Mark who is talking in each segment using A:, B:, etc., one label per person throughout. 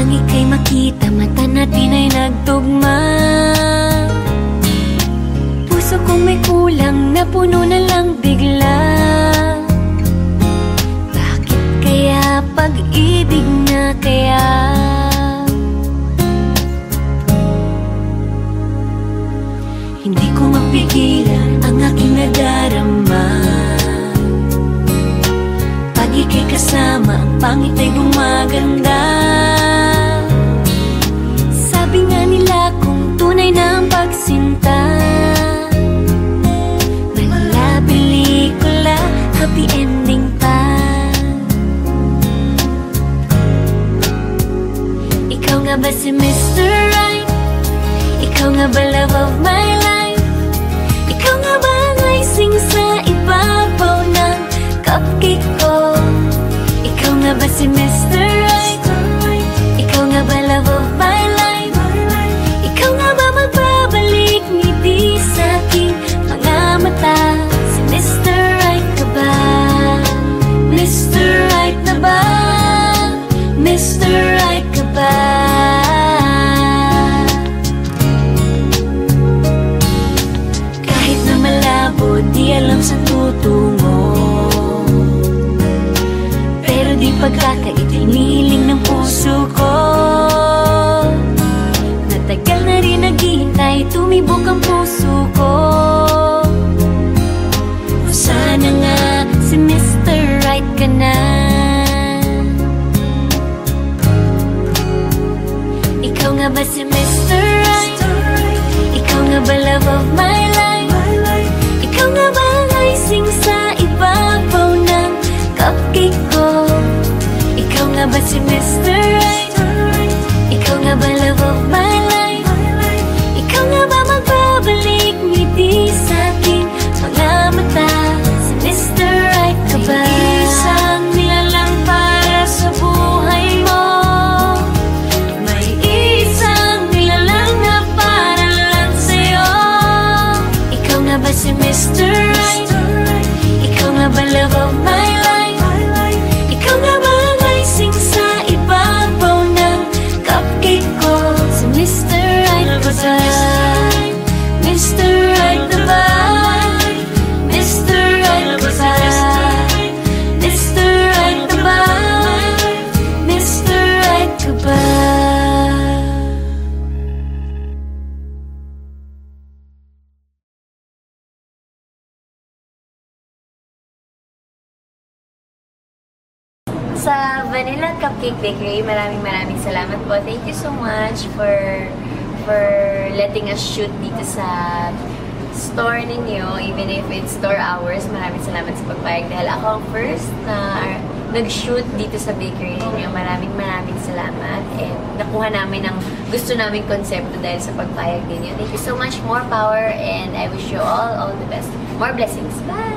A: nang ika'y makita, mata natin ay nagtugma. Puso kong may kulang, napuno na lang bigla. Bakit kaya pag-ibig na kaya? Hindi ko mapigilan ang aking nadarama. Pag ika'y kasama, ang pangit ay gumaganda. Sabi nga nila kung tunay na ang pagsinta, mala pelikula, happy ending pa. Ikaw nga ba si Mr. Right? Ikaw nga ba love of my life? Ikaw nga ba ang icing sa ibabaw ng cupcake ko? Ikaw nga ba si Mr. Right? Ikaw nga ba love of my life? Ikaw nga ba magbabalik ngiti sa aking mga mata? Si Mr. Right ka ba? Mr. Right na ba? Mr. Right ka ba? Kahit na malabo, di alam saan tutungo, pero di pagkakait hinihiling ng puso ko. Natagal na rin naghihintay, tumibok ang puso ko. O sana nga si Mr. Right ka na. Ikaw nga ba si Mr. Right? Ikaw nga ba love of my life? Ikaw nga ba ang icing sa ibabaw ng cupcake ko? Ikaw nga ba si Mr. Right? Ikaw nga ba love of my life? Ikaw nga ba magbabalik ngiti sa aking mga mata? Si Mr. Right ka ba? May isang nilalang para sa buhay mo. May isang nilalang na para lang sa'yo. Ikaw nga ba si Mr. Right? Ikaw nga ba love of my life? Ikaw nga ba ang icing sa ibabaw ng cupcake ko? Si Mr. Right ka ba? Mr. Right na ba? Mr. Right ka ba? Mr. Right na ba? Mr. Right ka ba?
B: Sa Vanilla Cupcake Bakery, maraming salamat po. Thank you so much for letting us shoot dito sa store ninyo, even if it's store hours. Maraming salamat sa pagpayag dahil ako ang first na nag-shoot dito sa bakery ninyo. Maraming salamat, and nakuha namin ang gusto naming konsepto dahil sa pagpayag ninyo. Thank you so much. More power, and I wish you all the best. More blessings. Bye!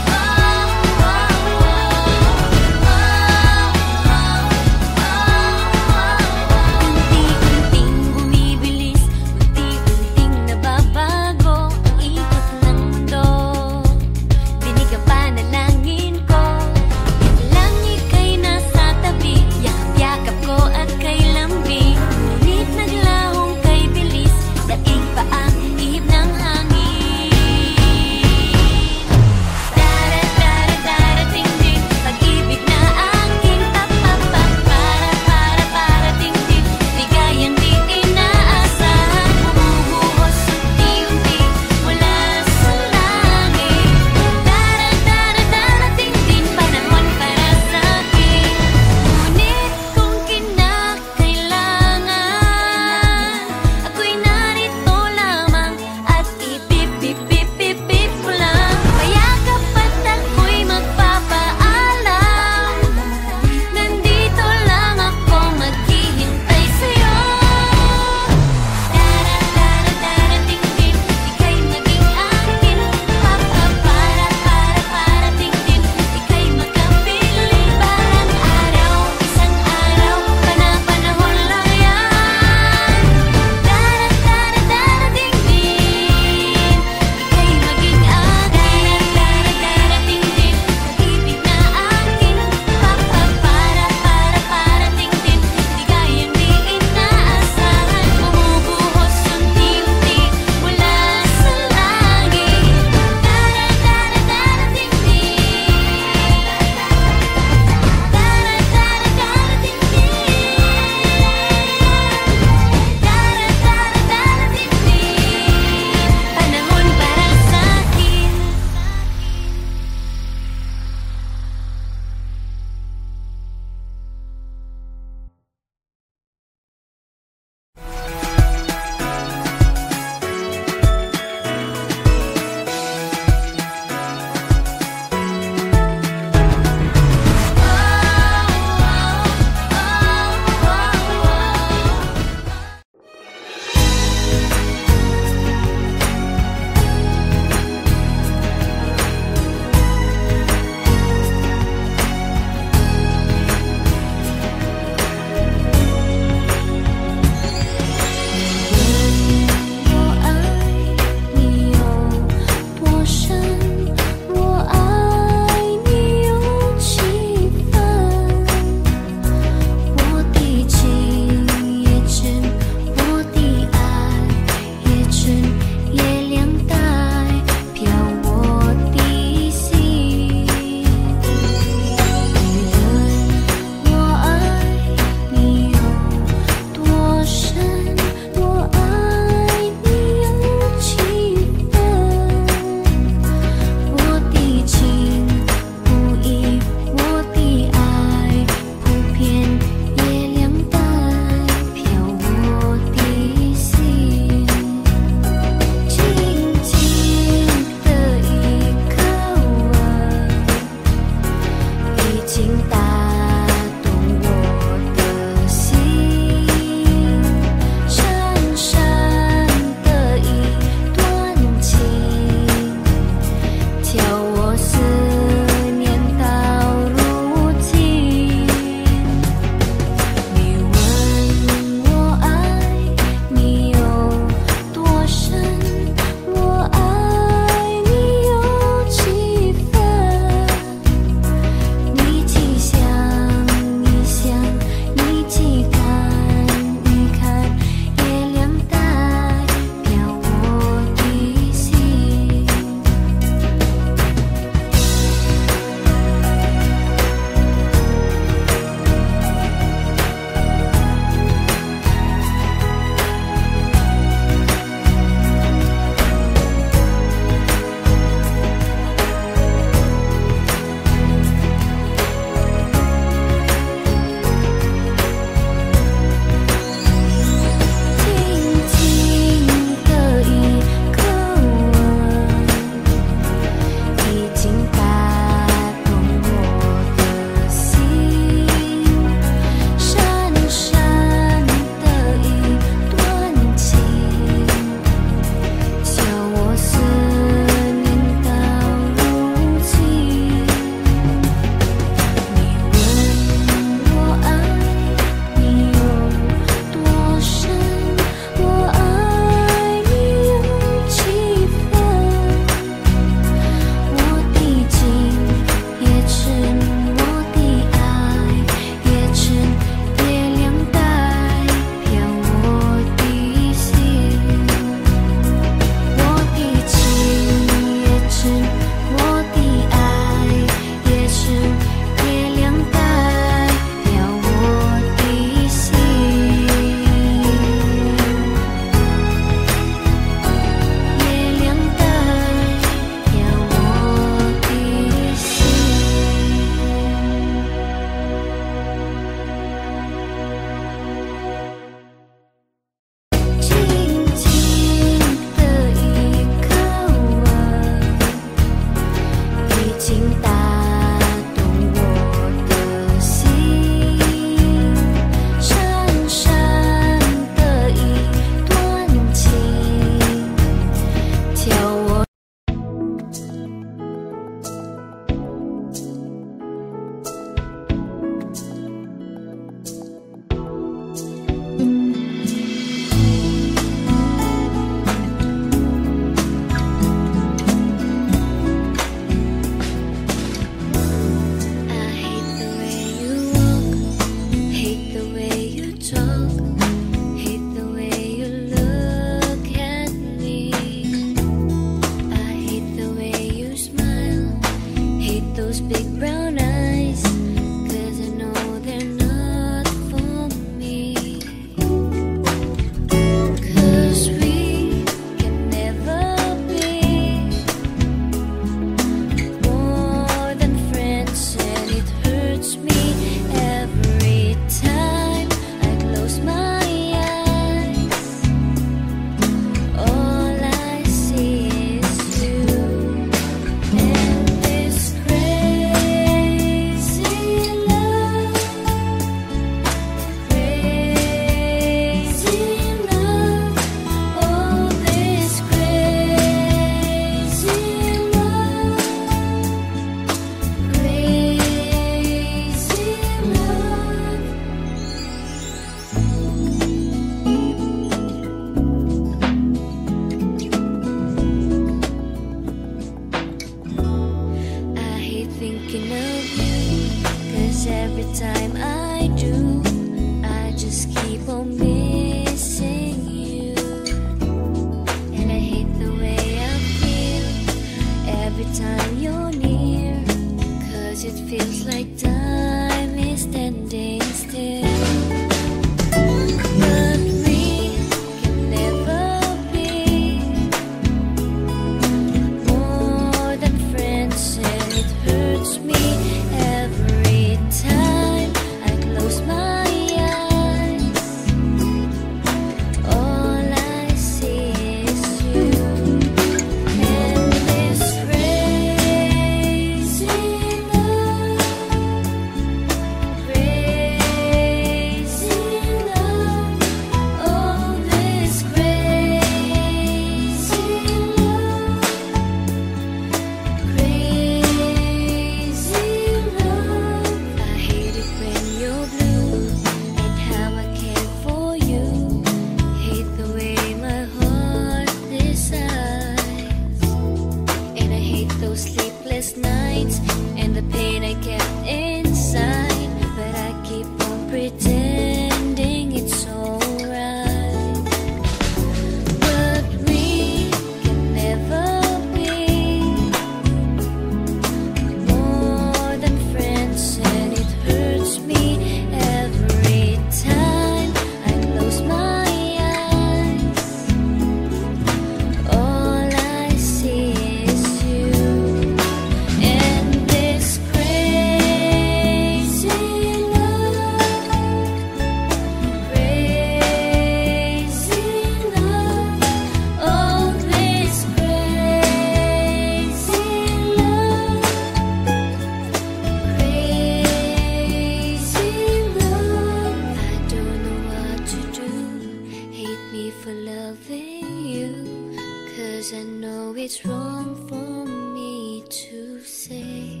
A: know it's wrong for me to say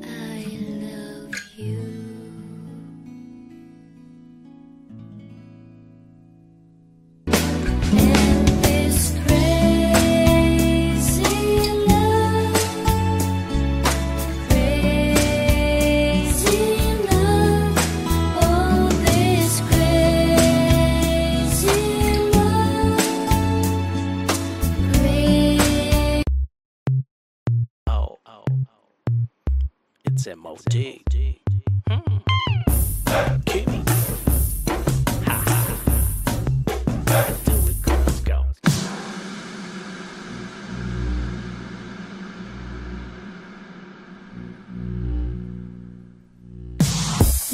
A: I love you. And this crazy love, oh, this crazy love,
C: It's MOD. Kimmy. Ha ha. Do it, let's go.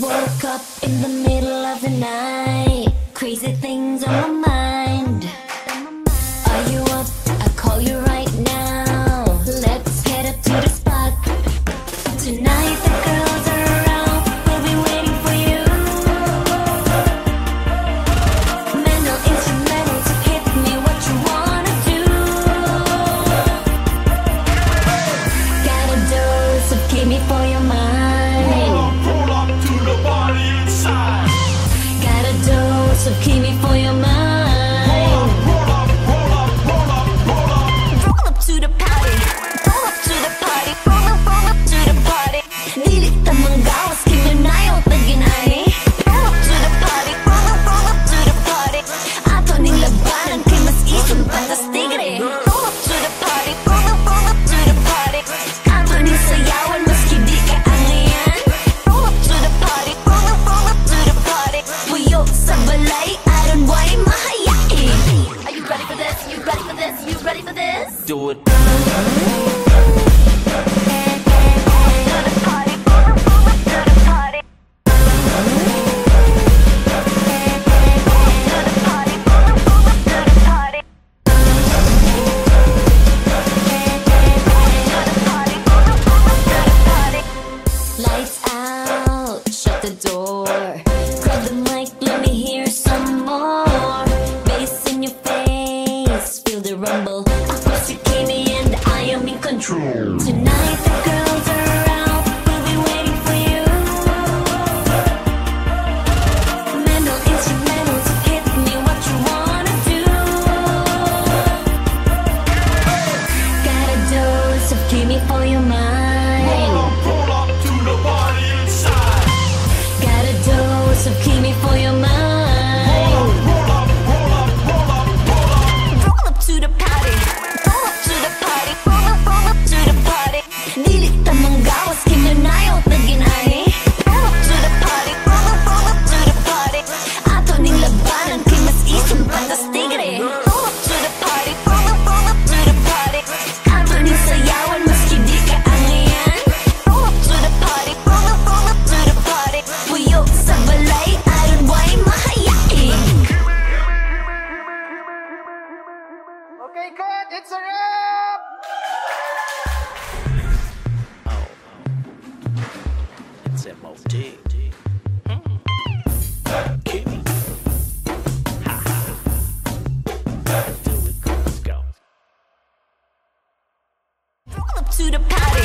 A: Woke up in the middle of the night, crazy things on my mind. Are you up? I'll call you right now. Let's head up to the spot. Tonight the girls are around, we'll be waiting for you. Mental instrumentals, hit me what you wanna do. Got a dose of Kimmy for your mind.
C: Pull up to the party inside.
A: Got a dose of Kimmy for your mind.
C: Roll up
A: To the party, roll up to the party, roll up to the party. Dilit ang manggawas, Kimmy na yung taginani. Roll up to the party, roll up to the party. Ato ning labanan, kay mas isang pantastigre. Roll up to the party, roll up to the party. Ato ning sayawan, maski di ka angayan. Roll up to the party, roll up to the party. Puyo sa balay, aron way mahayain. Are you ready for this? You ready for this? You ready for this?
C: Do it.
A: Lights out, shut the door. Grab the mic, let me hear some more. Bass in your face, feel the rumble. Across your Kimmy and I am in control. Tonight the girls are around, we'll be waiting for you. Mental instrumentals, hit me what you wanna do. Got a dose of Kimmy for your mind.
C: Pull up to the party inside.
A: Got a dose of Kimmy for your mind.
C: Roll up.
A: Roll up to the party, roll up to the party, roll up to the party. Dilit ang manggawas, Kimmy na yung taginani. Roll up to the party, roll up to the party. Ato ning labanan, kay mas isang pantastigre. Roll up to the party, roll up to the party. Ato ning sayawan, maski di ka angayan. Roll up to the party, roll up to the party. Puyo sa balay, aron way mahayain.
D: Okay, cut! It's a wrap!
C: It's MOD. Kimmy. Ha ha. Do it, let's go.
A: Roll up to the party,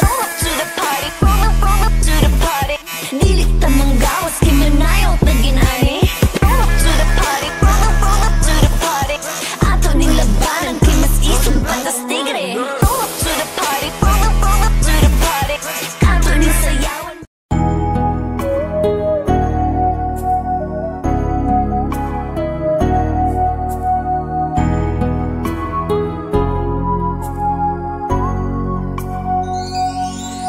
A: roll up to the party, roll up to the party. Dilit ang manggawas, Kimmy na yung taginani. Roll up to the party, roll up to the party. Ato ning labanan, kay mas isang pantastigre. Roll up to the party, roll up to the party. Ato ning sayawan.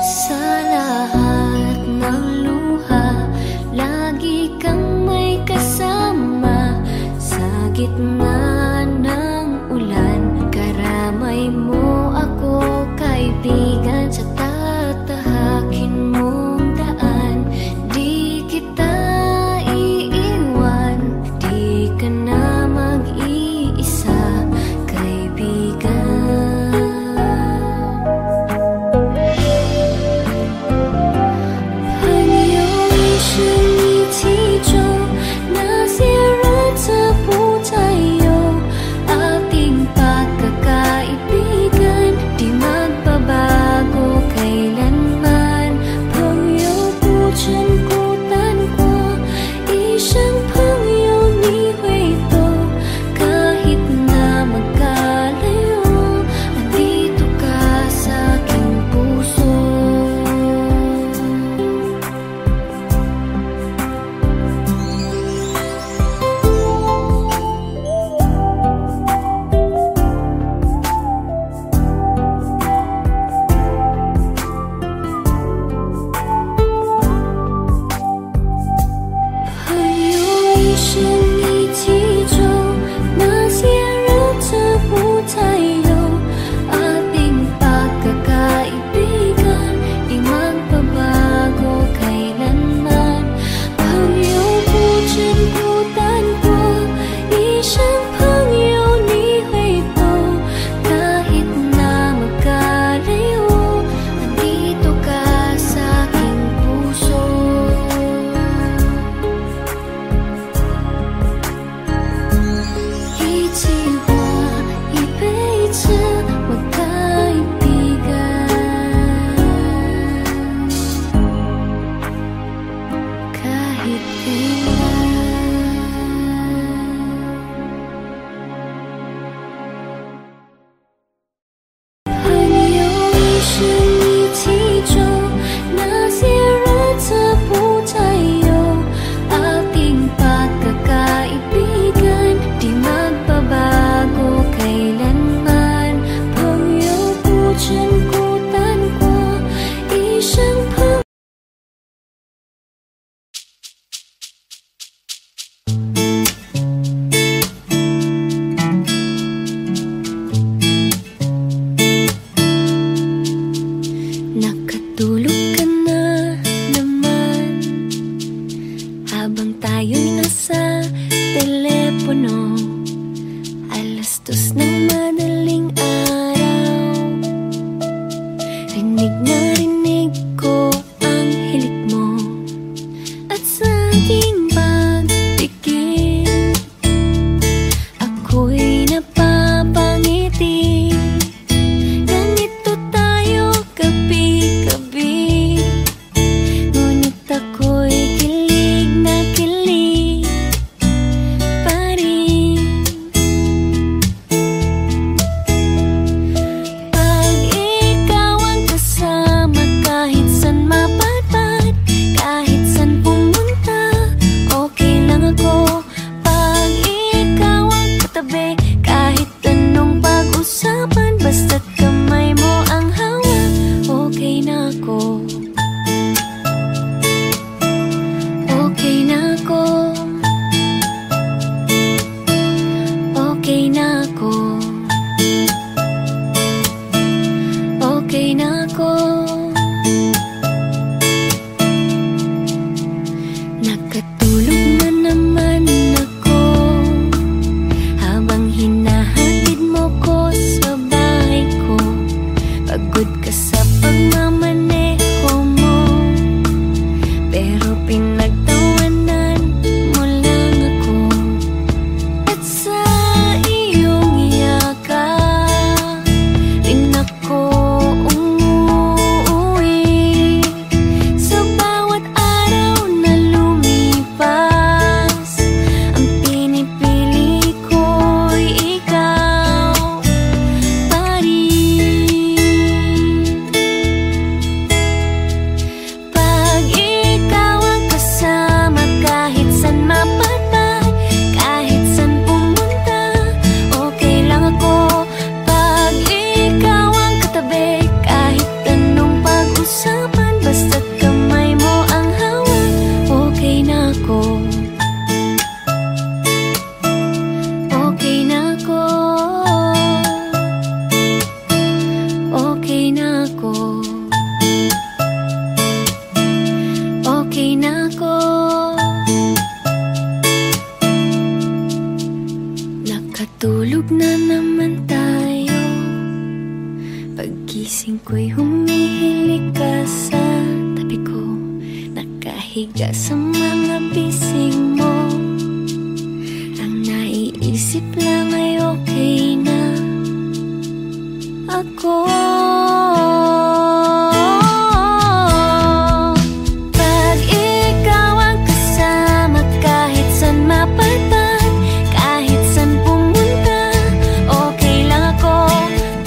A: Sa lahat ng luha, lagi kang may Pagising ko'y humihilig ka sa tabi ko, nakahiga sa mga bising mo. Ang naiisip lang ay okay na ako. Pag ikaw ang kasama, kahit saan mapadpad, kahit saan pumunta, okay lang ako.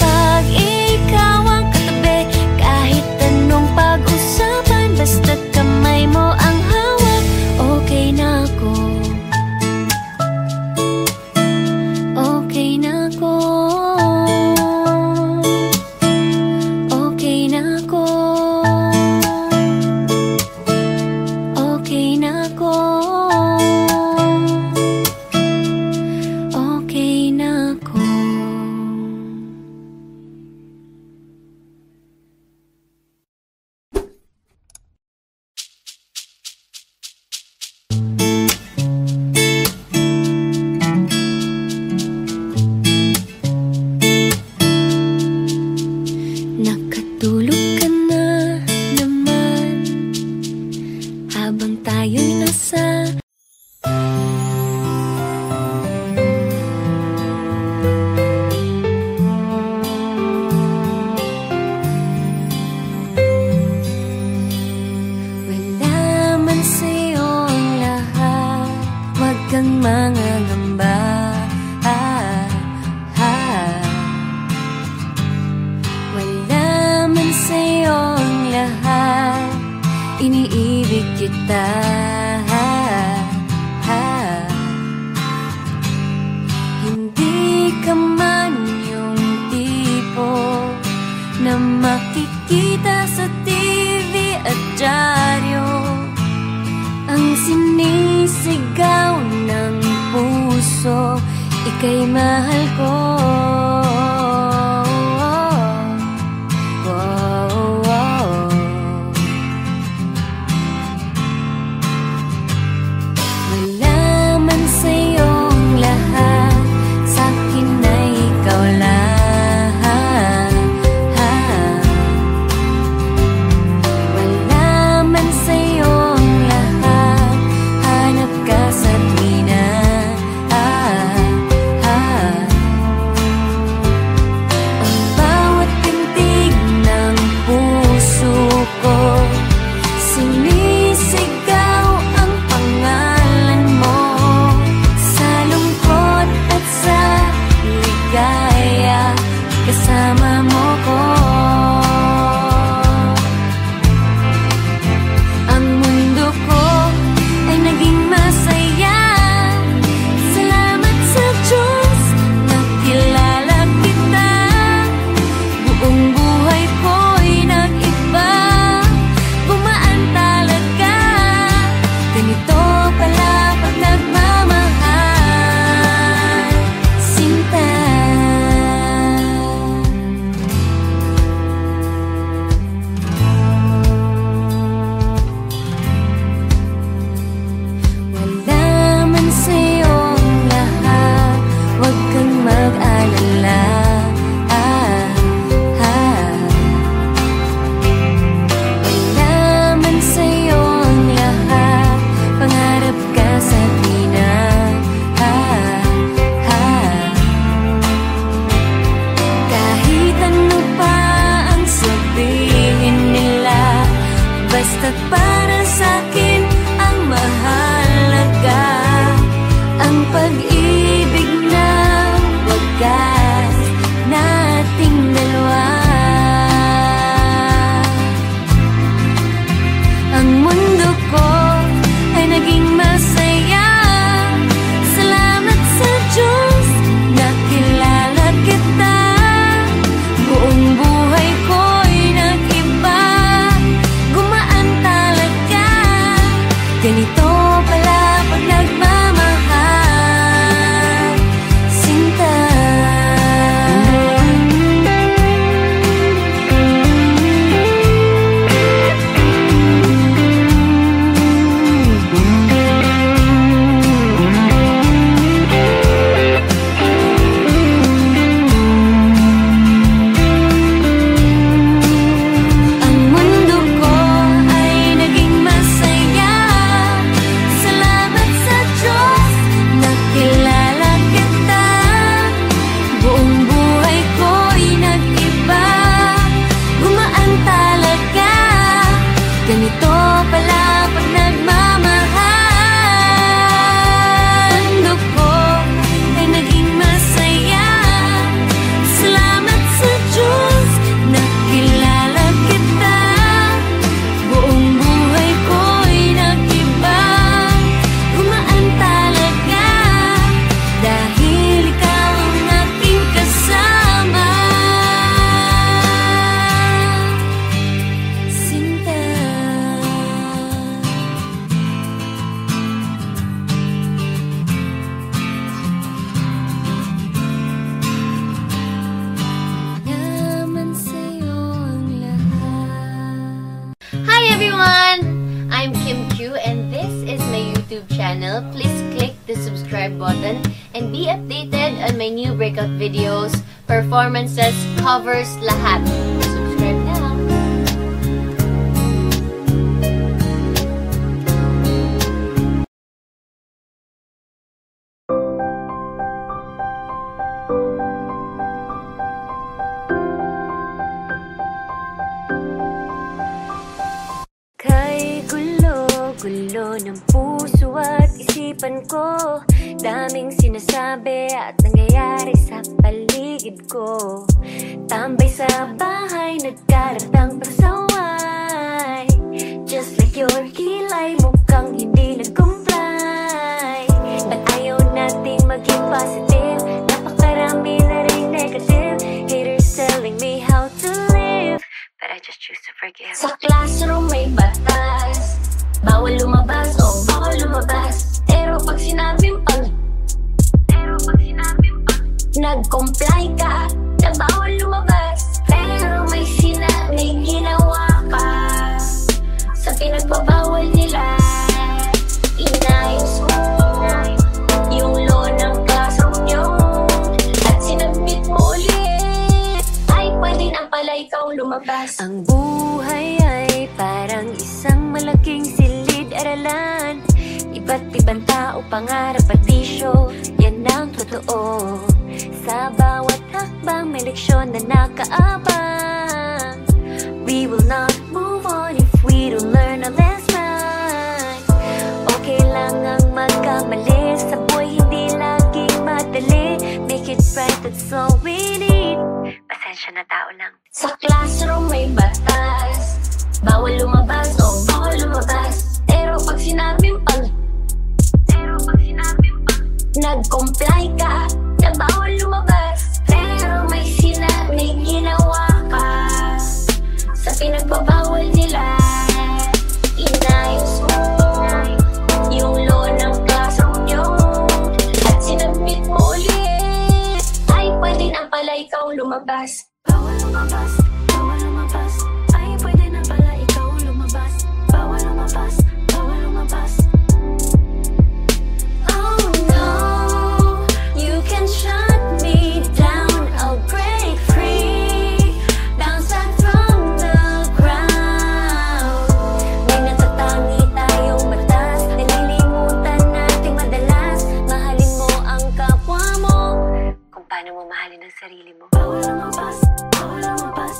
A: Pag ikaw ang katabi, kahit anong pag-usapan, basta't kamay mo ang hawak, okay na ako. Okay na ako. iniibig kita. Hindi ka man yung tipo na makikita sa TV at dyaryo, ang sinisigaw ng puso, ika'y mahal ko.
B: Please click the subscribe button and be updated on my new breakout videos, performances, covers, lahat. Subscribe now.
A: Kay gulo-gulo ng puso at isipan ko, daming sinasabi at nangyayari sa paligid ko. Tambay sa bahay, nagkaratang pasaway, just like
B: choose to forgive.
A: Sa classroom may batas, bawal lumabas, bawal lumabas. Pero pag sinabing nag-comply ka, na bawal lumabas. Pero may ginawa ka sa pinagbabawal nila. Inayos mo yung law ng classroom nyo at sinabit mo ulit. Ay, pwede na pala ikaw lumabas.
B: Ang buhay ay parang isang malaking silid-aralan. Iba't ibang tao, pangarap at bisyo, yan ang totoo. Sa bawat hakbang may leksyon na nakaabang. We will not move on if we don't learn a lesson. Okay lang ang magkamali, sa buhay hindi laging madali. Make it right, that's all we need. Pasensya na, tao lang.
A: Sa classroom may batas, bawal lumabas, bawal lumabas. Pero pag sinabing nag-comply ka, na bawal lumabas. Pero may ginawa ka sa pinagbabawal nila. Inayos mo yung law ng classroom nyo at sinabit mo ulit. Ay, pwede na pala ikaw lumabas. Bawal lumabas, bawal lumabas. Ay, pwede na pala ikaw lumabas. Bawal lumabas, bawal lumabas. Oh no, you can shut me down, I'll break free, bounce back from the ground. May natatangi tayong batas, nalilimutan nating madalas. Mahalin mo ang kapwa mo
B: Kung paano mo mahalin ang sarili mo.
A: bawal lumabas, bawal lumabas.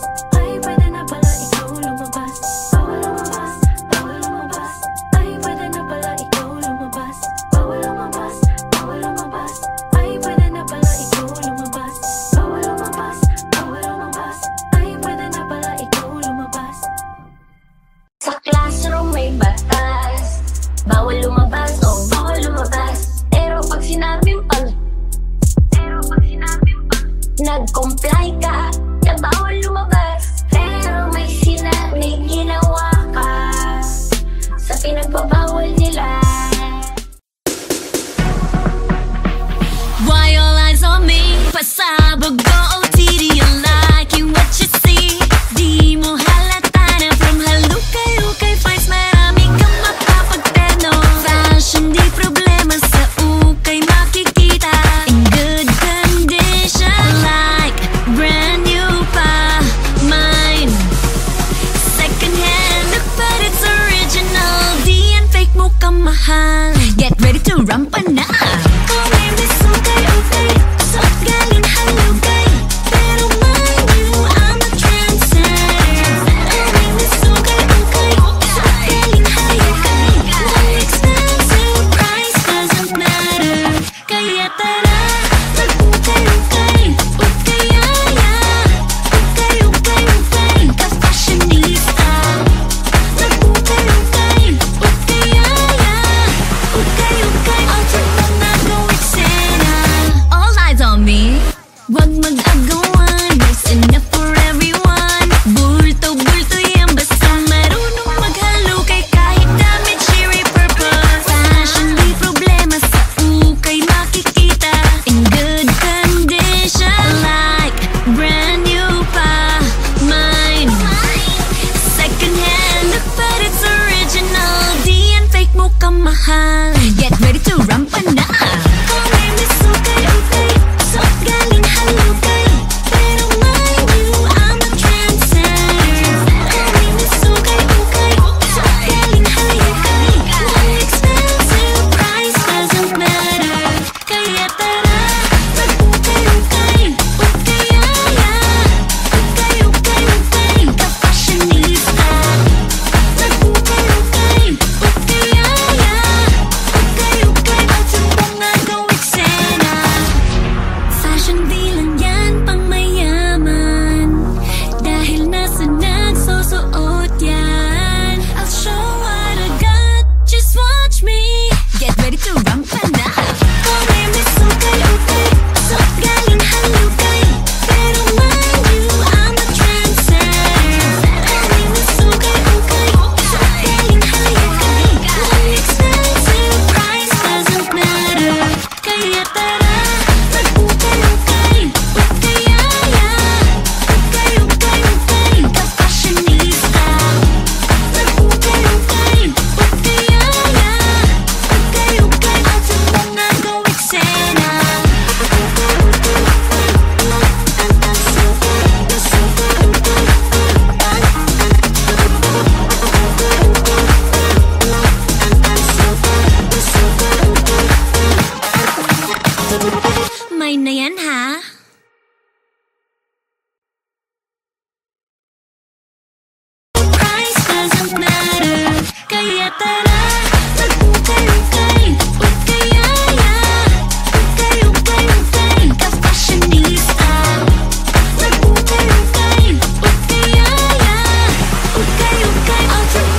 A: time. I'll